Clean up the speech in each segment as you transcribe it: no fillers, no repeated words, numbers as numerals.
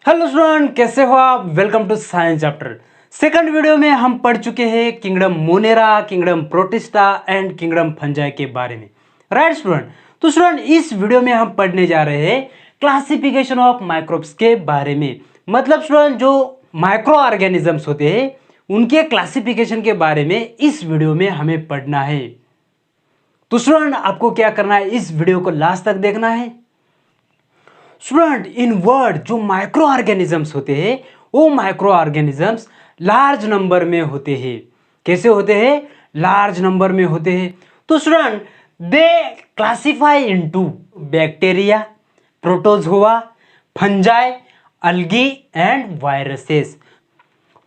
Hello student, कैसे हो आप। Welcome to science chapter. Second video में हम पढ़ चुके हैं kingdom Monera, kingdom Protista and kingdom Fungi के बारे में। Right student. तो स्टूडेंट इस वीडियो में हम पढ़ने जा रहे हैं क्लासिफिकेशन ऑफ माइक्रोब्स के बारे में। मतलब स्टूडेंट जो माइक्रो ऑर्गेनिजम्स होते हैं उनके क्लासिफिकेशन के बारे में इस वीडियो में हमें पढ़ना है। तो स्टूडेंट आपको क्या करना है, इस वीडियो को लास्ट तक देखना है। स्टूडेंट इन वर्ड जो माइक्रो ऑर्गेनिजम्स होते हैं वो माइक्रो ऑर्गेनिजम्स लार्ज नंबर में होते हैं। कैसे होते हैं? लार्ज नंबर में होते हैं। तो student they classify into bacteria, protozoa, fungi, algae and viruses.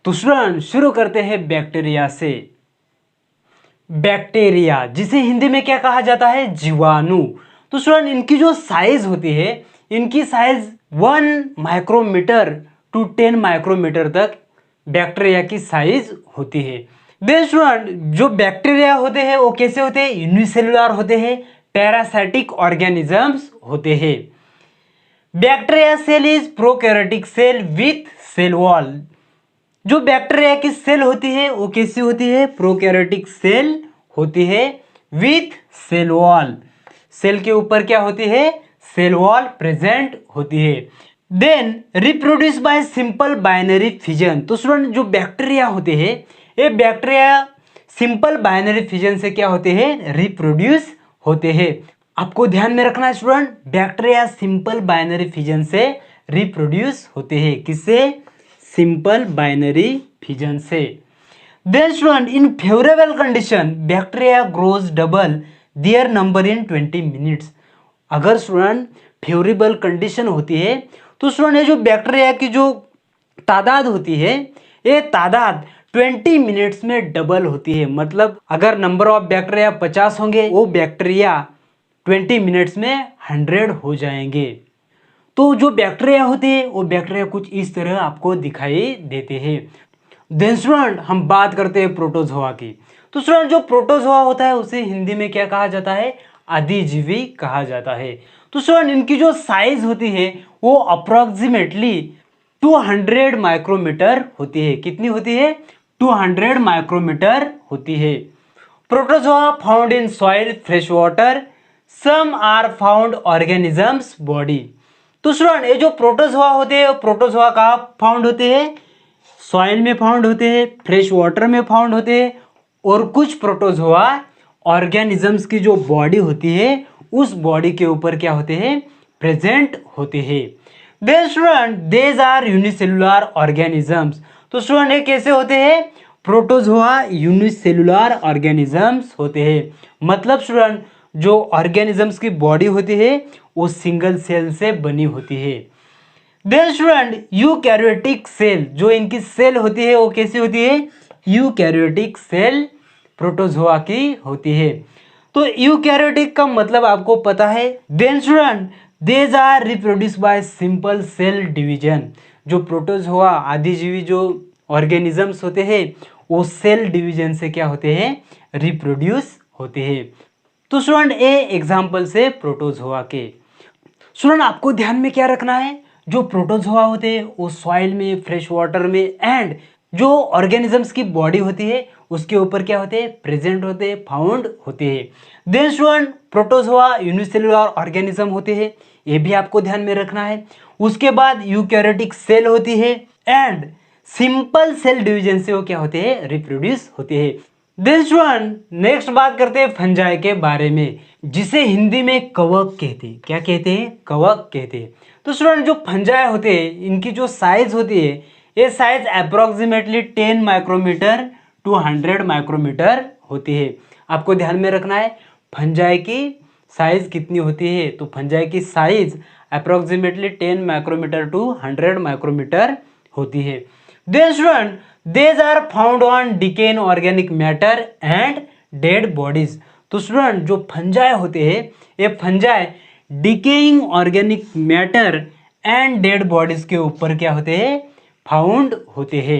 तो स्टूडेंट शुरू करते हैं बैक्टीरिया से। बैक्टीरिया जिसे हिंदी में क्या कहा जाता है? जीवाणु। तो स्टूडेंट इनकी जो साइज होती है, इनकी साइज 1 माइक्रोमीटर टू 10 माइक्रोमीटर तक बैक्टीरिया की साइज होती है। देन स्टूडेंट जो बैक्टीरिया होते हैं वो कैसे होते हैं? यूनिसेलुलर होते हैं, पैरासाइटिक ऑर्गेनिजम्स होते हैं। Bacteria cell is prokaryotic cell with cell wall. जो बैक्टीरिया की सेल होती है वो कैसी होती है? प्रोकैरियोटिक सेल होती है विथ सेल वॉल। सेल के ऊपर क्या होती है? सेल वॉल प्रेजेंट होती है। Then reproduce by simple binary fission. तो स्टूडेंट जो बैक्टीरिया होते हैं ये बैक्टीरिया सिंपल बाइनरी फिजन से क्या होते हैं? रिप्रोड्यूस होते हैं। आपको ध्यान में रखना है student, bacteria simple binary fission से रिप्रोड्यूस होते हैं। किससे? सिंपल बाइनरी फिजन से। Then student in favourable condition bacteria grows double their number in 20 minutes. अगर स्टूडेंट फेवरेबल कंडीशन होती है तो स्टूडेंट ये जो बैक्टीरिया की जो तादाद होती है ये तादाद 20 मिनट्स में डबल होती है। मतलब अगर नंबर ऑफ बैक्टीरिया 50 होंगे वो बैक्टीरिया 20 मिनट्स में 100 हो जाएंगे। तो जो बैक्टीरिया होते हैं वो बैक्टीरिया कुछ इस तरह आपको दिखाई देते हैं। देन स्टूडेंट हम बात करते हैं प्रोटोजोआ की। तो स्टूडेंट जो प्रोटोजोआ होता है उसे हिंदी में क्या कहा जाता है? आदिजीवी कहा जाता है। तो स्टूडेंट इनकी जो साइज होती है वो अप्रोक्सीमेटली 200 माइक्रोमीटर होती है। कितनी होती है? 200 माइक्रोमीटर होती है। Protozoa found in soil, fresh water, some are found organisms body. तो स्टूडेंट ये जो प्रोटोजोआ होते हैं प्रोटोजोआ कहाँ फाउंड होते हैं? सॉइल में फाउंड होते हैं, फ्रेश वाटर में फाउंड होते हैं, और कुछ प्रोटोजोआ ऑर्गेनिजम्स की जो बॉडी होती है उस बॉडी के ऊपर क्या होते हैं? प्रेजेंट होते हैं। Then student these are unicellular organisms. तो स्टूडेंट ये कैसे होते हैं? प्रोटोजोआ यूनिसेलुलर ऑर्गेनिजम्स होते हैं। मतलब स्टूडेंट जो ऑर्गेनिजम्स की बॉडी होती है वो सिंगल सेल से बनी होती है। देन स्टूडेंट यूकैरियोटिक सेल, जो इनकी सेल होती है वो कैसी होती है? यूकैरियोटिक सेल प्रोटोजोआ की होती है। तो यूकैरियोटिक का मतलब आपको पता है। Then student these are reproduce by simple cell division. जो प्रोटोजोआ आदिजीवी जो ऑर्गेनिजम्स होते हैं वो सेल डिवीजन से क्या होते हैं? रिप्रोड्यूस होते हैं। तो स्टूडेंट ए एग्जांपल से प्रोटोजोआ के। स्टूडेंट आपको ध्यान में क्या रखना है? जो प्रोटोजोआ होते हैं वो सॉइल में, फ्रेश वाटर में एंड जो ऑर्गेनिजम्स की बॉडी होती है उसके ऊपर क्या होते हैं? प्रेजेंट होते हैं, फाउंड होते हैं। Then student protozoa unicellular organism होते हैं, ये भी आपको ध्यान में रखना है। उसके बाद यूकैरियोटिक सेल होती है एंड सिंपल सेल डिवीजन से वो क्या होते हैं? रिप्रोड्यूस होते हैं। देन स्टूडेंट नेक्स्ट बात करते हैं फंजाई के बारे में, जिसे हिंदी में कवक कहते हैं। क्या कहते हैं? कवक कहते हैं। तो स्टूडेंट जो फंजाई होते हैं इनकी जो साइज होती है ये size approximately 10 micrometer to 100 micrometer होती है। आपको ध्यान में रखना है फंजाई की साइज कितनी होती है। तो फंजाई की size approximately 10 micrometer to 100 micrometer होती है। Then student these are found on decaying organic matter and dead bodies. तो स्टूडेंट जो फंजाई होते हैं ये fungi decaying organic matter and dead bodies के ऊपर क्या होते हैं? फाउंड होते हैं।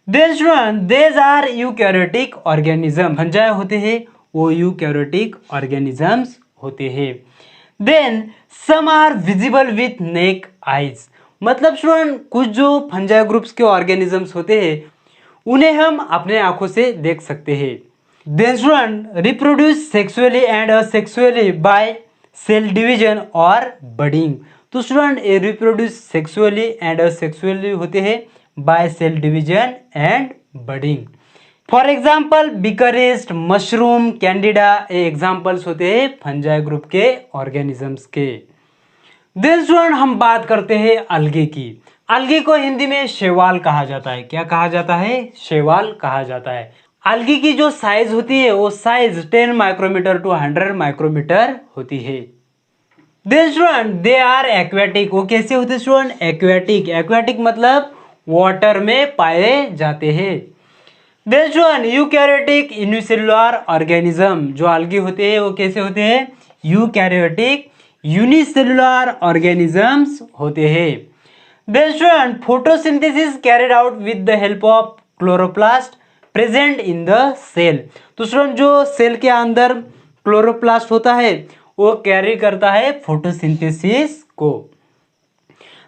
Then student these are eukaryotic organism. Fungi होते हैं वो यूकैरियोटिक ऑर्गेनिजम्स होते हैं। Then some are visible with naked eyes. मतलब स्टूडेंट कुछ जो फंजाई ग्रुप्स के ऑर्गेनिजम्स होते हैं उन्हें हम अपने आंखों से देख सकते हैं। Then student reproduce sexually and asexually by cell division और बडिंग। तो स्टूडेंट ये रिप्रोड्यूस सेक्सुअली एंड असेक्सुअली होते हैं by cell division and budding. For example बिकरिस्ट, मशरूम, कैंडिडा ये एग्जाम्पल्स होते हैं फंजाई ग्रुप के ऑर्गेनिजम्स के। देन स्टूडेंट हम बात करते हैं अलगे की। अलगे को हिंदी में शैवाल कहा जाता है। क्या कहा जाता है? शैवाल कहा जाता है। अलगे की जो साइज होती है वो साइज 10 माइक्रोमीटर टू 100 माइक्रोमीटर होती है। Then student they are aquatic. वो कैसे होते हैं स्टूडेंट? एक्वेटिक। एक्वेटिक मतलब वाटर में पाए जाते हैं। Then student eukaryotic unicellular organism. जो अलगे होते हैं वो कैसे होते हैं? यूकैरियोटिक यूनिसेलुलर ऑर्गेनिजम्स होते हैं। Then student photosynthesis carried out with the help of chloroplast present in the cell. तो स्टूडेंट जो सेल के अंदर क्लोरोप्लास्ट होता है वो कैरी करता है फोटोसिंथेसिस को।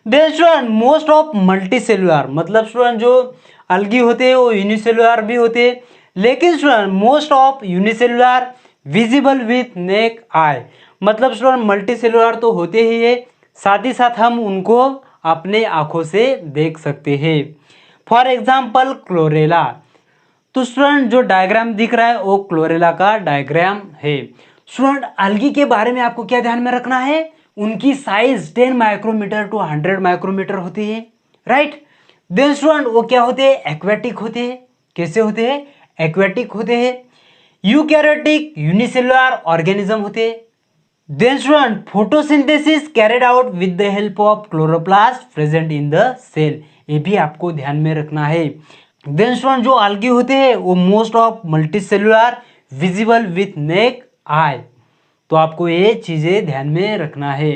Then student most of multicellular, मतलब स्टूडेंट जो अलगी होते हैं वो यूनिसेलुलर भी होते हैं, लेकिन student most of unicellular visible with naked eye. मतलब स्टूडेंट मल्टीसेलुलर तो होते ही है, साथ ही साथ हम उनको अपने आंखों से देख सकते हैं। For example chlorella. तो स्टूडेंट जो डायग्राम दिख रहा है वो क्लोरेला का डायग्राम है। स्टूडेंट अलगी के बारे में आपको क्या ध्यान में रखना है? उनकी साइज 10 माइक्रोमीटर टू 100 माइक्रोमीटर होती है, राइट। देन स्टूडेंट वो क्या होते हैं? एक्वेटिक होते हैं। कैसे होते हैं? एक्वेटिक होते हैं। यूकैरियोटिक यूनिसेलुलर ऑर्गेनिज्म होते हैं। Then student photosynthesis carried out with the help of chloroplast present in the cell. ये भी आपको ध्यान में रखना है। देन स्टूडेंट जो अलगी होते हैं वो most of multicellular visible with naked eye. तो आपको ये चीजें ध्यान में रखना है।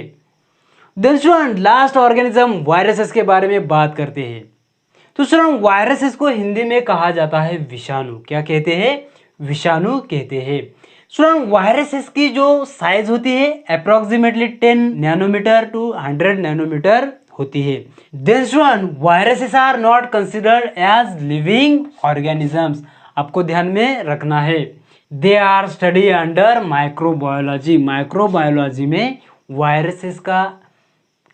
Then student last organism viruses के बारे में बात करते हैं। तो स्टूडेंट वायरसेस को हिंदी में कहा जाता है विषाणु। क्या कहते हैं? विषाणु कहते हैं। स्टूडेंट वायरसेस की जो साइज होती है अप्रोक्सीमेटली 10 नैनोमीटर टू 100 नैनोमीटर होती है। Then student viruses are not considered as living organisms. आपको ध्यान में रखना है। They are study under microbiology. Microbiology में वायरसेस का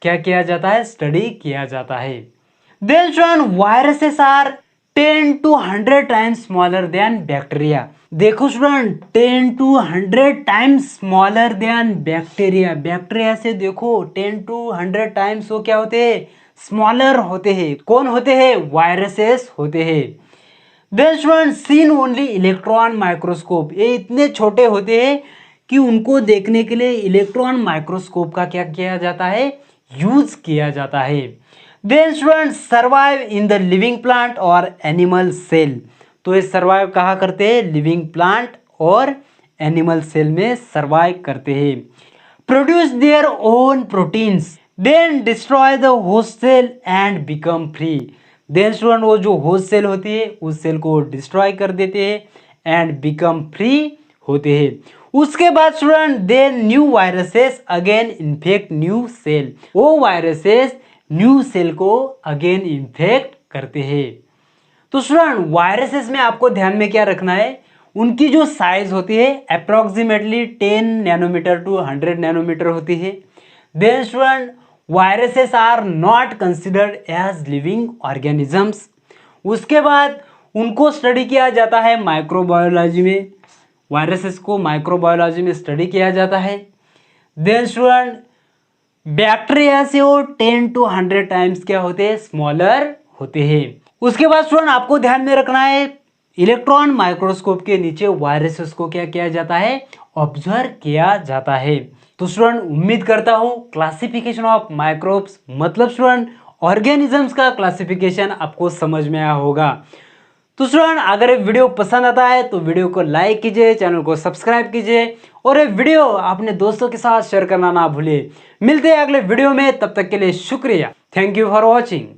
क्या किया जाता है? स्टडी किया जाता है। Then student viruses are 10 to 100 times smaller than bacteria. देखो student 10 to 100 times smaller than bacteria. Bacteria से देखो 10 to 100 टाइम्स वो क्या होते हैं? स्मॉलर होते हैं। कौन होते हैं? वायरसेस होते हैं। Then student seen only electron microscope. ये इतने छोटे होते हैं कि उनको देखने के लिए इलेक्ट्रॉन माइक्रोस्कोप का क्या किया जाता है? यूज किया जाता है। Then student survive in the living plant और एनिमल सेल। तो ये सर्वाइव कहाँ करते हैं? लिविंग प्लांट और एनिमल सेल में सर्वाइव करते हैं। Produce their own proteins then destroy the host cell and become free. Then student वो जो होस्ट सेल होती है उस सेल को डिस्ट्रॉय कर देते हैं एंड बिकम फ्री होते हैं। उसके बाद student they new viruses again infect new cell. वो वायरसेस न्यू सेल को अगेन इन्फेक्ट करते हैं। तो स्टूडेंट वायरसेस में आपको ध्यान में क्या रखना है? उनकी जो साइज होती है अप्रोक्सीमेटली 10 नैनोमीटर टू 100 नैनोमीटर होती है। Then student viruses are not considered as living organisms. उसके बाद उनको स्टडी किया जाता है माइक्रोबायोलॉजी में। वायरसेस को माइक्रोबायोलॉजी में स्टडी किया जाता है। देन स्टूडेंट बैक्टीरिया से वो 10 to 100 टाइम्स क्या होते हैं? स्मॉलर होते हैं। उसके बाद स्टूडेंट आपको ध्यान में रखना है इलेक्ट्रॉन माइक्रोस्कोप के नीचे वायरसेस को क्या किया जाता है? ऑब्जर्व किया जाता है। तो स्टूडेंट उम्मीद करता हूँ क्लासिफिकेशन ऑफ माइक्रोब्स मतलब स्टूडेंट ऑर्गेनिजम्स का क्लासिफिकेशन आपको समझ में आया होगा। तो स्टूडेंट अगर ये वीडियो पसंद आता है तो वीडियो को लाइक कीजिए, चैनल को सब्सक्राइब कीजिए और ये वीडियो अपने दोस्तों के साथ शेयर करना ना भूलिए। मिलते हैं अगले वीडियो में, तब तक के लिए शुक्रिया। Thank you for watching.